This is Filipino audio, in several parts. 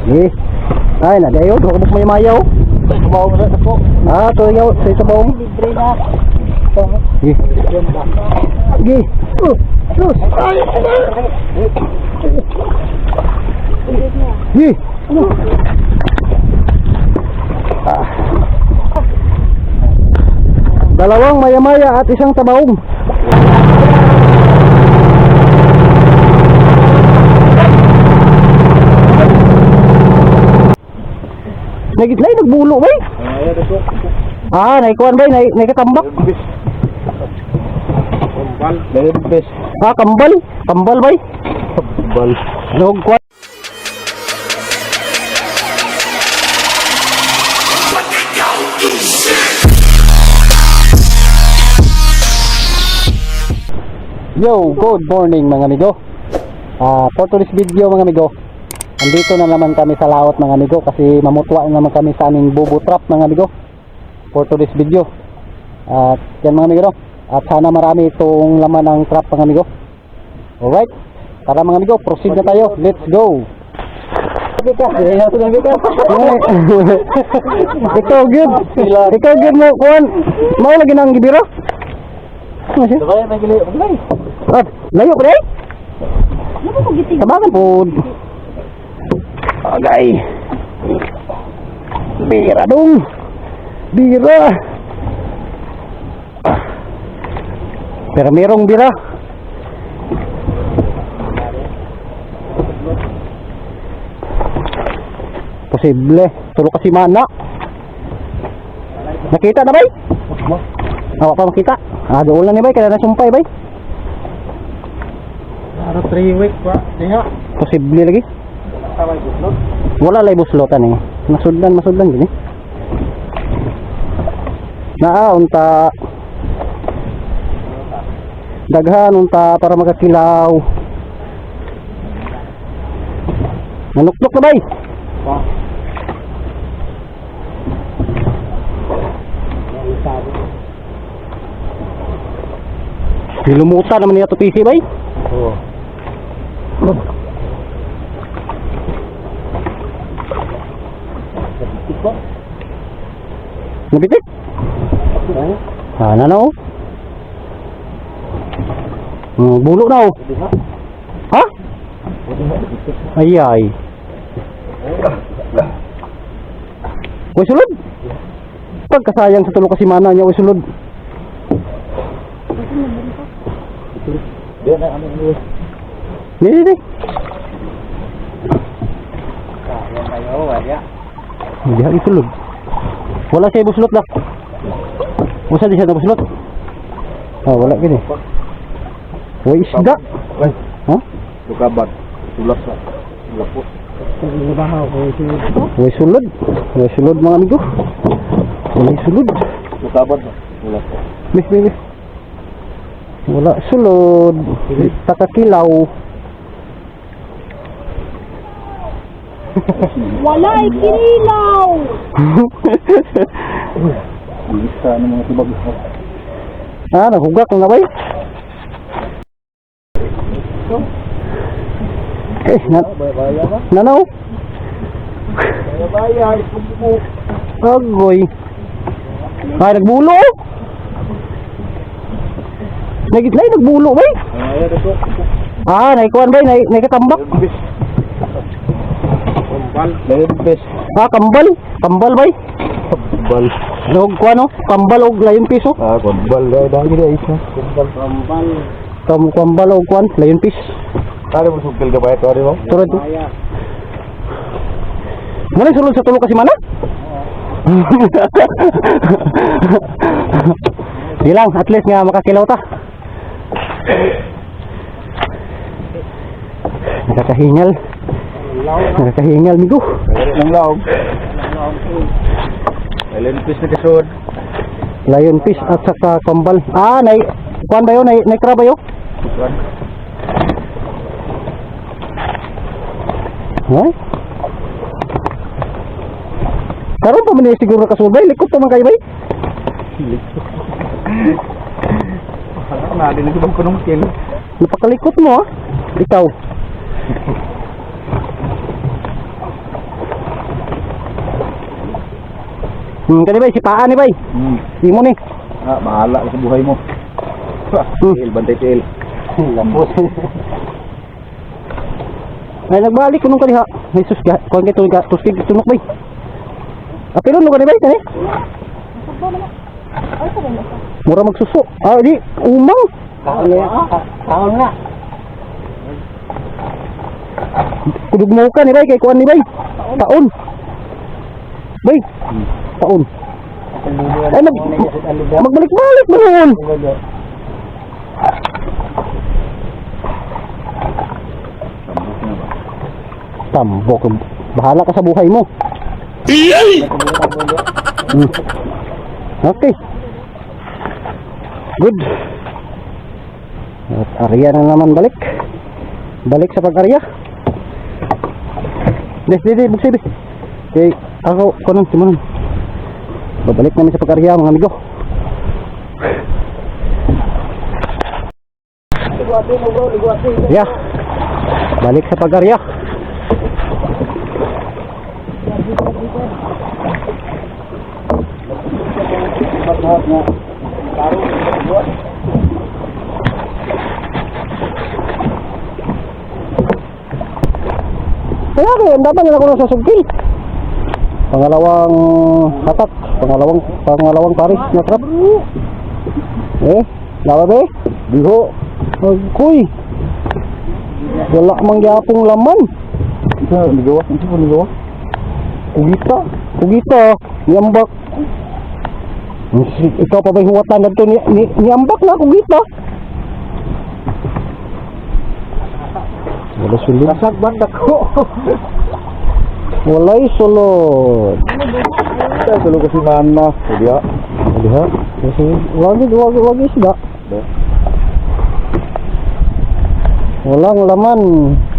Eh. Ay, na dayo, dukok may mayaw. Sabaw na ako. Ah, to yaw, sa sabaw. Libre na. Eh. Gi. Sus. Gi. Ah. Dalawang maya-maya at isang tabaong. Nagitlay nagbulo bay. Ah, naikuan bay, naikatambak. Kambal, lebes. Ah, kambal. Kambal bay. Kambal. Log kuan. Yo, good morning mga amigo. For today's video mga amigo, andito na naman kami sa laot mga amigo kasi mamutwa na naman kami sa aming bubo trap mga amigo for today's video. At yan mga amigo, at sana marami itong laman ng trap mga amigo. Alright, tara mga amigo, proceed na tayo. Let's go. Ikaw good. Ikaw good mo kuan. Mau lagi nang gibira. Kaya nagili. Ah, layo pa rin? Tabakan po. Okay. Bira dong. Bira. Pero merong bira. Posible. Tulo kasi mana. Nakita na bay? Awak pa makita. Ah, doon lang ni bay. Kaya nasumpay bay. Para 3 weeks pa. Diha. Posible lagi. Tawag buslot. Wala lay buslotan eh. Masudlan gini. Naa unta daghan unta para makakilaw. Nanuktok na bay. Pa. Dilumutan naman niya to PC bay. Oo. Nabitik? Ah, nanaw? Bulo na oh. Ha? Ay ay. Uy sulod. Pagkasayang sa tulo kasi mana niya uy sulod. Dia na ano ni. Ni. Yan tayo, wala. Hindi ha sulod. Wala siya buslot dak. Usa di siya na buslot. Ah, wala gini. Uy isda. Ha? Lukabat. Tulas na. Lapot. Nabahaw ko sulod. Uy sulod. Uy sulod mga amigo. Uy sulod. Lukabat na. Tulas. Mis. Wala sulod. Takakilaw. Wala ikinilaw. Isa ng mga tubag. Ah, nahugak na bay. Eh, Baya na. nanaw. Baya, isubo. Agoy. Ay, nagbulo. Nagitlay, nagbulo bay. Ay, ito. Ah, naikuan bay, naikatambak. Kambal, lebes. Ah, kambal. Kambal bay. Kambal. Nog kuan no? Kambal og layon piso. Ah, kambal. Dahil na isa. Kambal. Kambal og kuan, layon pis. Tari mo sugil ka ba ito? Tari mo? Turod to. Muna sulod sa tulo kasi mana? Di lang, at least nga makakilaw ta. Nakakahingal migo. Ang laog. Lion fish na kasod. Lion fish at saka kambal. Ah, kuan ba yun? Naikra ba yun? Ay? Karon pa man siguro kasulbay, likot pa man kayo bay? Nah, din ko bang kin. Napakalikot mo ah. Ikaw. Kani bay, sipaan ni bay. Imo ni. Ah, bahala sa buhay mo. Tiil, bantay tiil. Lambot. Ay nagbalik kuno kaniha. Jesus ga, kuan kay tunog tuskig tunok bay. Apilon mo kani bay kani? Mura magsuso. Ah, di umang. Taon nga. Kudug mo ka ni bay kay kuan ni bay. Taon. Bay. Taon. Ay magbalik-balik mo noon. Tambok. Bahala ka sa buhay mo. Okay. Good. At area na naman balik. Balik sa pag-area. Des, buksibi. Okay, ako, kunan, simulan. Babalik namin sa pag-area mga amigo. Yeah. Balik sa pag-area. Kaya ang dapat nila ko na sa sugkil. Pangalawang hatak, pangalawang paris na trap. Lawa be? Biho. Kuy. Wala mangyapong laman. Ito, ligawa. Kugita, niambak. Ikaw pa ba'y huwatan na ito niambak na kugita? Wala sulod. Kasag bandak ko. Walay sulod. Ito, sulod kasi mana. Jadi ha. Kasi wagi isda. Walang laman.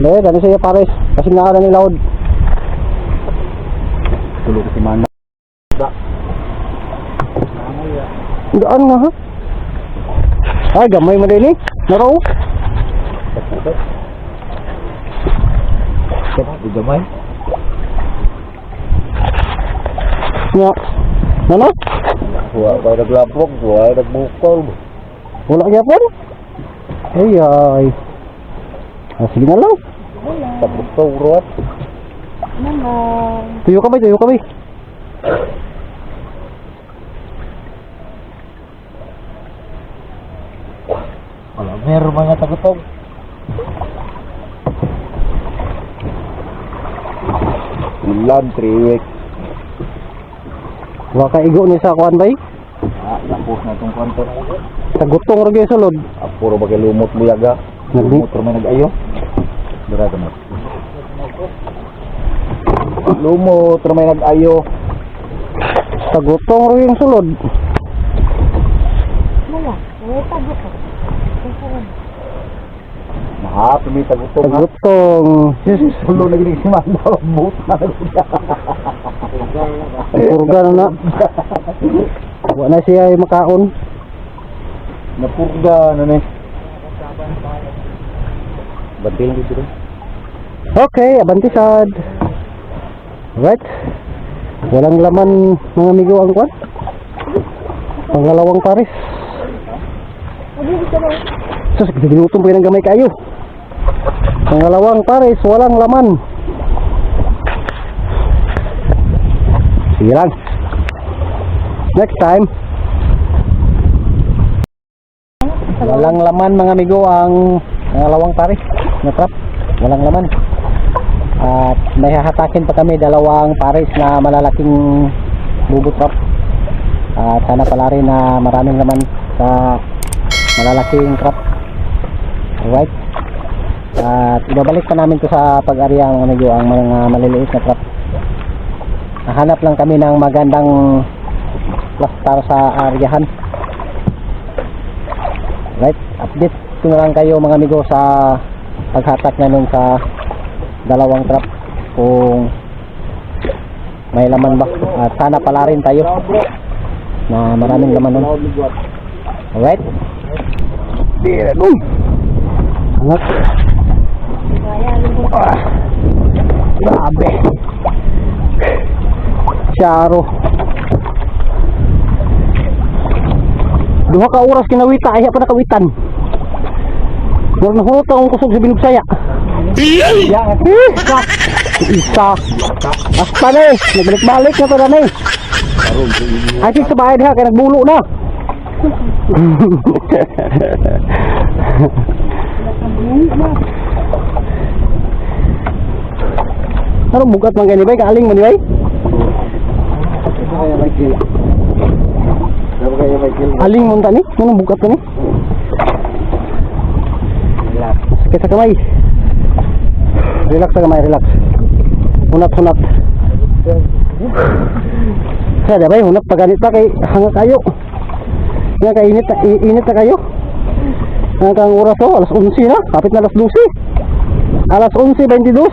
Dahil, dami siya pares. Kasi nga ni Laod. Sulod kasi mana. Daan nga ha? Ay, gamay mo din eh. Naraw. Gamay. Nga. Ano? Wala naglapok, wala nagbukol. Wala kaya po? Ay. Sige na lang. Tapos to, uruat. Tuyo ka ba? Wala, meron mga tagutong. Ilan, 3 weeks. Wala ka igo ni sa kuan bay? Tapos na itong kanto. Tagutong rin yung sulod. Puro bagay lumot buyaga. Lumot rin may nag-ayo. Durado mo. Lumot rin may nag-ayo. Tagutong rin yung sulod. Mahap, may tagutong ha. Tagutong. Sulo na ginig si Manda. Buta na siya. Purga na. Wala na siya yung makaon. Napurga na na eh. Bantil lang dito rin. Okay, abantisad. Right. Walang laman mga amigo ang kwan. Pangalawang pares. Sus, ginutom po yung gamay kayo. Pangalawang pares, walang laman. Sige lang. Next time. Walang laman mga amigo ang pangalawang pares na trap. Walang laman. At may hahatakin pa kami dalawang pares na malalaking bubo trap. At sana pala rin na maraming laman sa malalaking trap. Alright. At ibabalik pa namin to sa pag-area mga amigo ang mga maliliit na trap. Nahanap lang kami ng magandang cluster sa areahan. Right, update ko na lang kayo mga amigo sa paghatak na nun sa dalawang trap kung may laman ba. At sana pala rin tayo na maraming laman nun. Alright. Uy! Anak. Grabe. Syaro. Duha ka oras kinawita, ay pa nakawitan. Wala na hulot akong kusog sa binugsaya. Isa. Basta na eh. Nagbalik-balik na to na eh. Ay, sa bahay diha, kaya nagbulo na. Ano bugat man gani bay? Kaaling man ni bay? Aling mo tani? Ano bugat ni? Sakit sa kamay. Relax sa kamay, relax. Hunat-hunat. Sada bay, hunat paganit pa kay hanga kayo. Nga kay init na kayo. Hanggang oras to, alas 11 na, kapit na alas 12. Alas 11:22.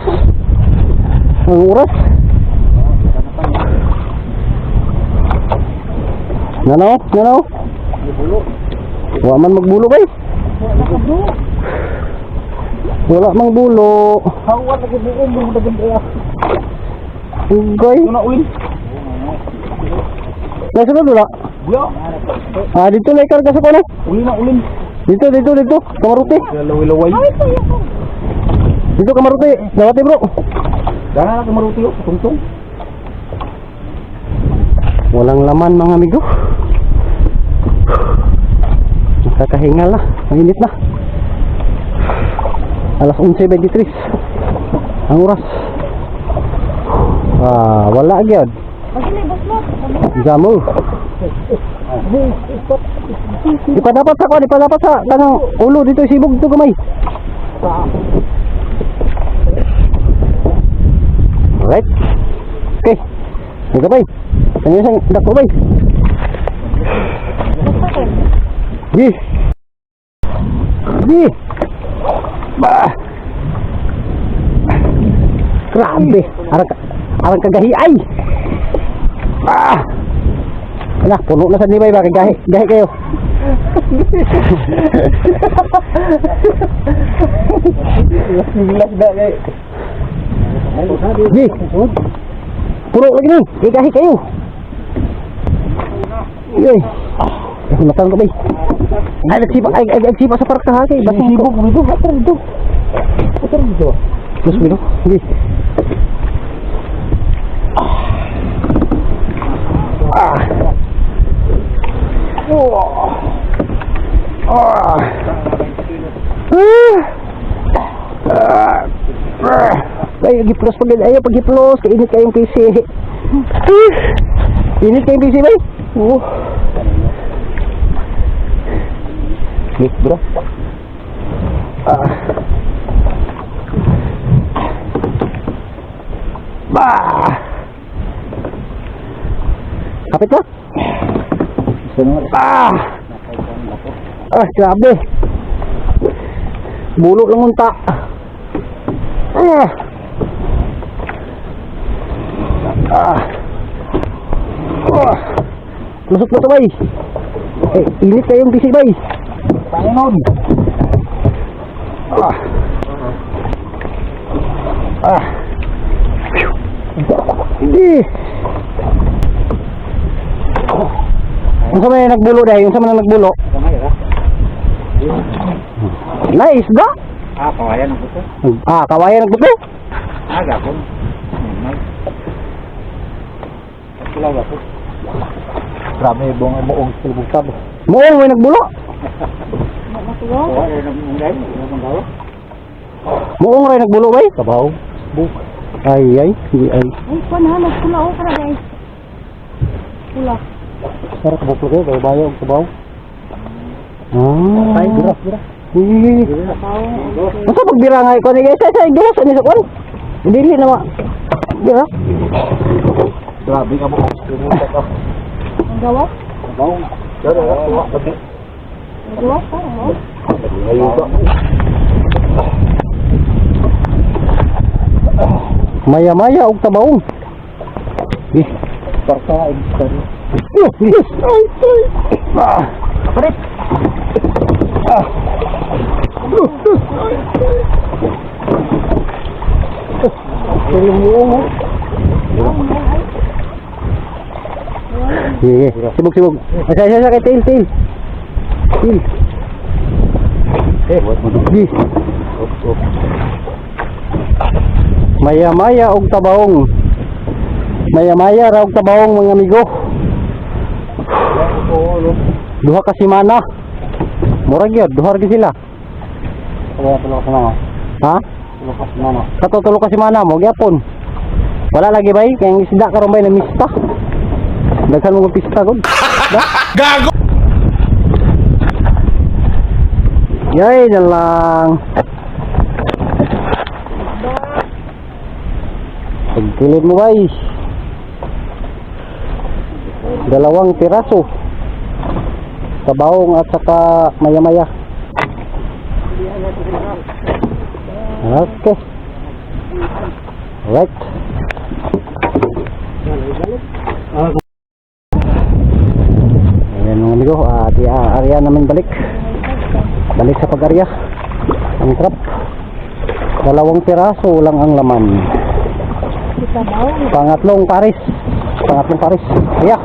Ang oras. Nanaw? Wala man magbulo bay. Wala mang bulo. Hawa lagi buong mo dagan daya. Ugay. Una ulin. Nasunod wala? Yo. Dito na ikarga sa kono. Ulin. Dito. Kamaruti. Laway-laway. Dito kamaruti. Dawati bro. Dana na maruti yo, tungtong. Walang laman mga amigo. Nakakahingal na. Mainit na. Alas 11:23 ang oras. Wala agad. Jamo. Di pa dapat sa kanang ulo dito sibog to gamay. Alright. Okay. Sige bay. Kanya sang dako bay. Gi. Bah. Grabe. Arang kagahi ay. Ala, puno na sa ni bay ba gahi kayo. Gi. Puno lagi ni. Gahi kayo. Yoy. Matang ko bay. Ay nagsipa sa park ha kay basing sibog dito. Atar dito. Terus mino. Gi. Ay, giplos pag ayo pag giplos, kainit kayong PC. Init kayong PC bay? Nih, bro. Kapit na? Grabe. Bulo lang unta. Lusot na to bay. Init kayong PC bay. Panginoon. Hindi. Yung sa may nagbulo dahil, yung sa may nagbulo. Nice da? Kawayan ang buto. Kawayan nagbuto? Gapon. Kulaw gapon. Grabe buong silbugtab. Muong may nagbulo? Muong ray nagbulo bay? Kabaw. Buk. Ay. Panahanap pula ako para guys. Pula. Sarap kabuklo kayo, kayo bayo ang sabaw. Ay, bira. Masa pagbira nga ikaw ni guys, ay gawas ani sa kwan. Dili na ma. Bira. Grabe ka mo ang silbugtab. Ang gawas? Kabaw. Pero tuwa pati. Ang gawas pa mo? Ayo ka. Maya og tabaong. Parta instan. Yes. Parit. Sige, sibog. Asaya kay tail. Sil. Di. Maya-maya og tabaong. Maya-maya ra og tabaong mga amigo. Duha ka semana. Murag yun, duha ra gyud sila. Tulo ka na. Ha? Tulo ka na. Katutulo ka semana mo gyapon. Wala lagi bay kay ang isda karon bay na mista. Daghan mo pista gud. Gago! Yay na lang. Pagkilid mo bay. Dalawang piraso. Tabaong at saka maya-maya. Okay. Right. Ayan mga amigo, di area namin balik sa pag-area ang trap. Dalawang piraso lang ang laman. Pangatlong paris. Yeah.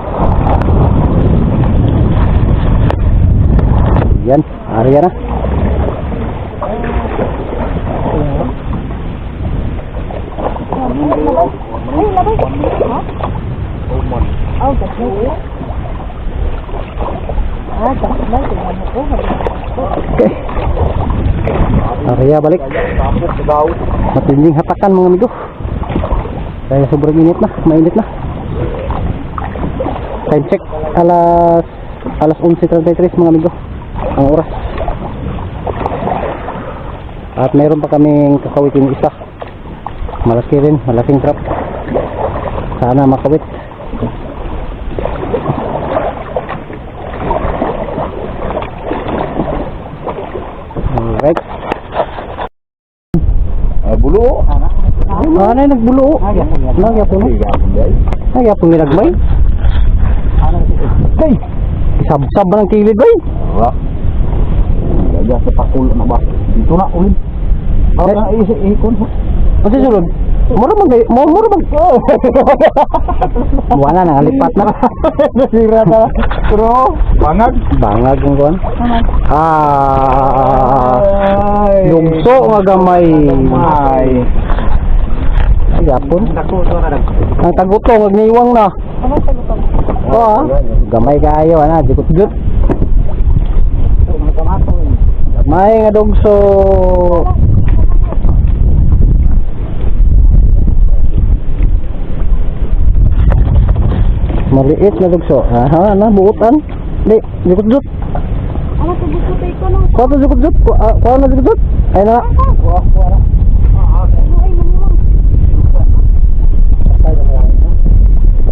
Yan, area na. Ay, labay. Ha? Oh, that's Okay. Area balik. Matinding hatakan mga amigo. Kaya sobrang init na, mainit na. Time check alas 11:33 mga amigo ang oras. At mayroon pa kaming kakawitin isa. Malaki rin, malaking trap. Sana makawit. Alright. Bulo. Ano yung nagbulo? Nagyapon mo? Nagyapon nilagmay? Hey! Isab-sab ba ng kilid ba? Wala. Gaya sa pakul na ba? Dito na ulit. Para ikon. Kasi sulod? Mura mag... Wala na, lipat na. Nasira na. Pero, bangag. Bangag yung kuhan. Lugso nga gamay. Nagyapon. Ang tagutong, agniwang na. Oo gamay kayo, jikot-jut. Gamay nga dugso. Maliit na dugso. Buutan. Di, jikot-jut. Ano sa gusto tayo ko nung Kuha to jikot-jut. Kuha na jikot-jut. Ay na.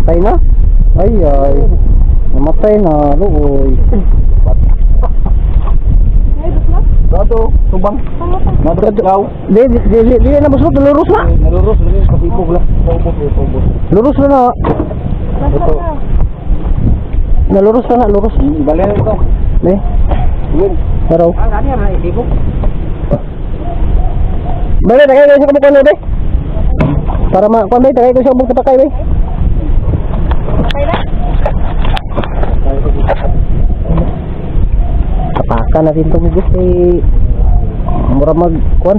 Patay na? Ay. Namatay na. Luoy. Dato, tubang. Di na busot. Lurus na. Nalurus rin kasi ibog lang. Ubos. Lurus na na. Ito. Nalurus na. Lurus. Balen ito. Eh. Yun. Pero. Ano yan, ibog? Bale, tagay ko siya kabukuan na, be. Para makuan, be. Tagay ko siya kabuk tapakay, be. Tapakan natin ito, guys. Mura magkuan.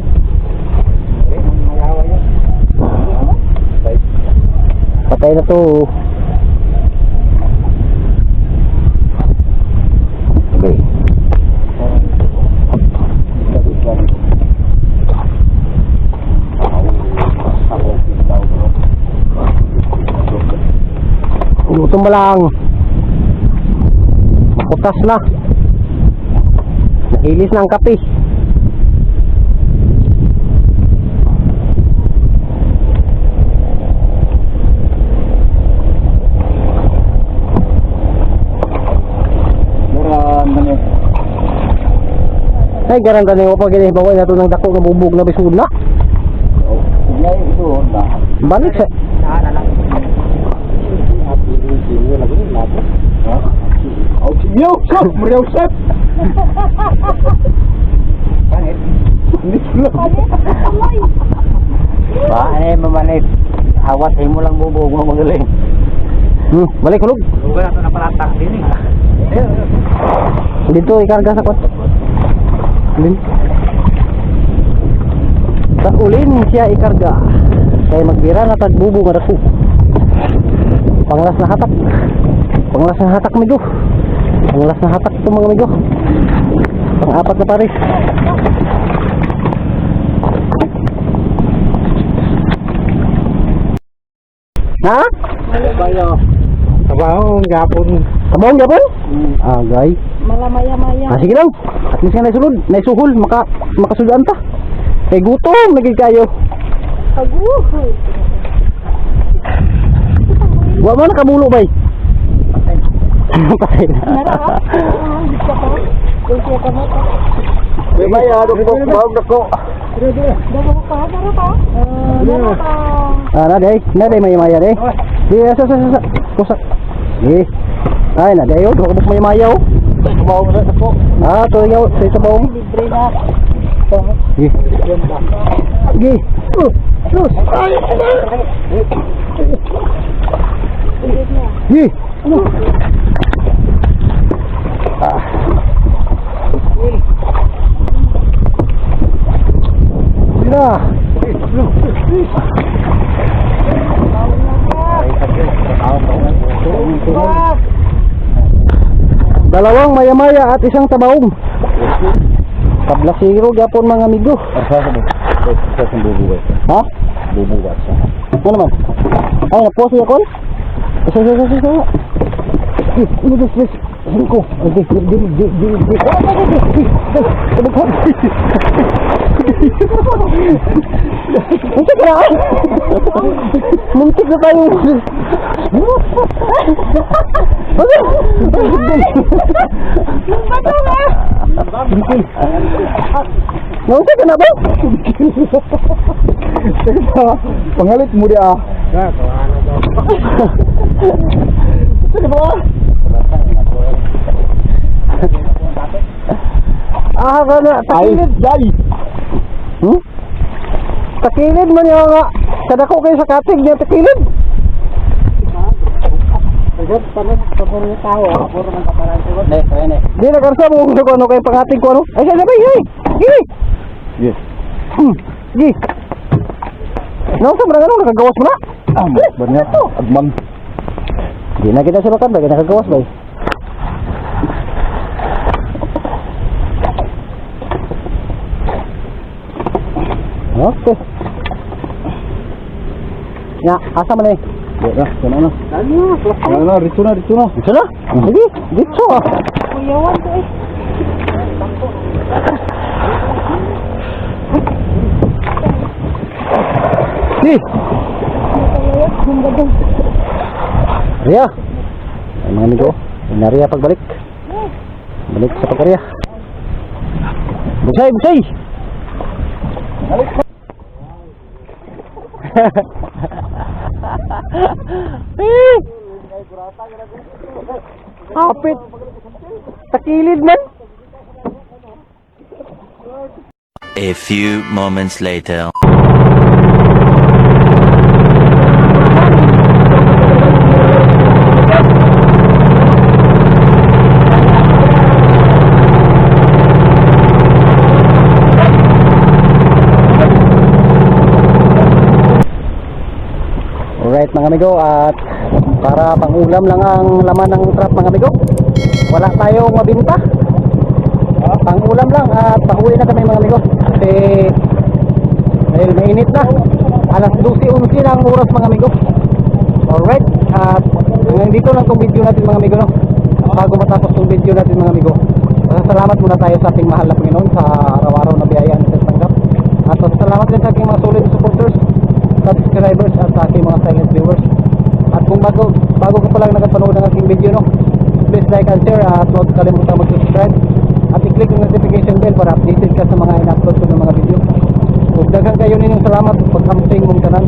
Patay na to. Okay. Gutom ba lang? Makutas na. Nailis na ang kape. Ay, garanta na yung pag ginibaway na ito ng dako na bubog na bisud na. Balik sa... Yo, shot! Muriyaw shot! Mamanit. Awat mo lang bubog mo magaling. Balik kulog. Lugar na palata din eh. Dito ikarga sa kwat. Ulin. Sa ulin siya ikarga. Kaya magbira na tagbubo nga dako. Panglas na hatak. Panglas na hatak migo. Panglas na hatak ito mga migo. Pang-apat na pares. Ha? Bayo. Trabaho gapon. Tabawang gapon? Agay. Malamaya-maya. Ah, sige lang. At least nga naisulod, naisuhol, makasudan ta. Kay gutom, naging kayo. Aguhoy. Wa mo nakabulo bay. Patay na. Nara ka? Hindi ka pa? Hindi ka mo pa? May bayad ko bawag nako. Daro ka? Daro ka? Daro ka? Ah, na day maya day. Di sa. Kusak. Eh. Ay na day, do ko maya oh. Bawag na nako. Ah, to yaw, sa tabawong. Libre na. Gi. Gi. Sus. Libre na. Gi. Ah. Sila. Dalawang maya-maya at isang tabaong. Tablasiro gyapon mga amigo. Sa bubugat. Ha? Bubugat sa. Ano naman? Ay, naposi ako. Isa. Ini dos. Hingko. Di. Muntik na. Muntik na tayo. Muntik ka na ba? Pangalit mo dia. Sige ba? Ah, gana. Takilid. Jai. Hmm? Takilid man yung nga. Kadako kayo sa katig niya takilid. Di na karsa mo kung ano kayo pangating ko ano. Ay, siya sabay, hey! Gini! Yes. Gi! Nasa mo na gano'n, nakagawas mo na? Banyak agmang. Di na kita sinukan ba, nakagawas ba? Okay. Ya, asa man eh? Ya, sana na. Ano, rito na. Dito na? Sige, dito ah. Kuyawan ko eh. Si! Nakayayat. Humbadong. Ria! Ay mga amigo, Ria pagbalik. Balik sa pagkarya. Busay! Hapit. Takilid man. A few moments later. Alright mga amigo, at para pang-ulam lang ang laman ng trap mga amigo. Wala tayong mabinta. Pang-ulam lang at pauwi na kami mga amigo. Kasi dahil mainit na. Alas 12:11 na ang oras mga amigo. Alright, at hanggang dito lang itong video natin mga amigo, no? Bago matapos itong video natin mga amigo, salamat muna tayo sa ating mahal na Panginoon sa araw-araw na biyaya natin tanggap. At salamat din sa aking mga solid supporters, subscribers at sa aking mga silent viewers. At kung bago ko pa lang nakapanood ng aking video, no, please like and share at huwag kalimutan mag-subscribe at i-click yung notification bell para updated ka sa mga in-upload ko ng mga video. Huwag daghang kayo ninyong salamat pagkamsing mong kanan.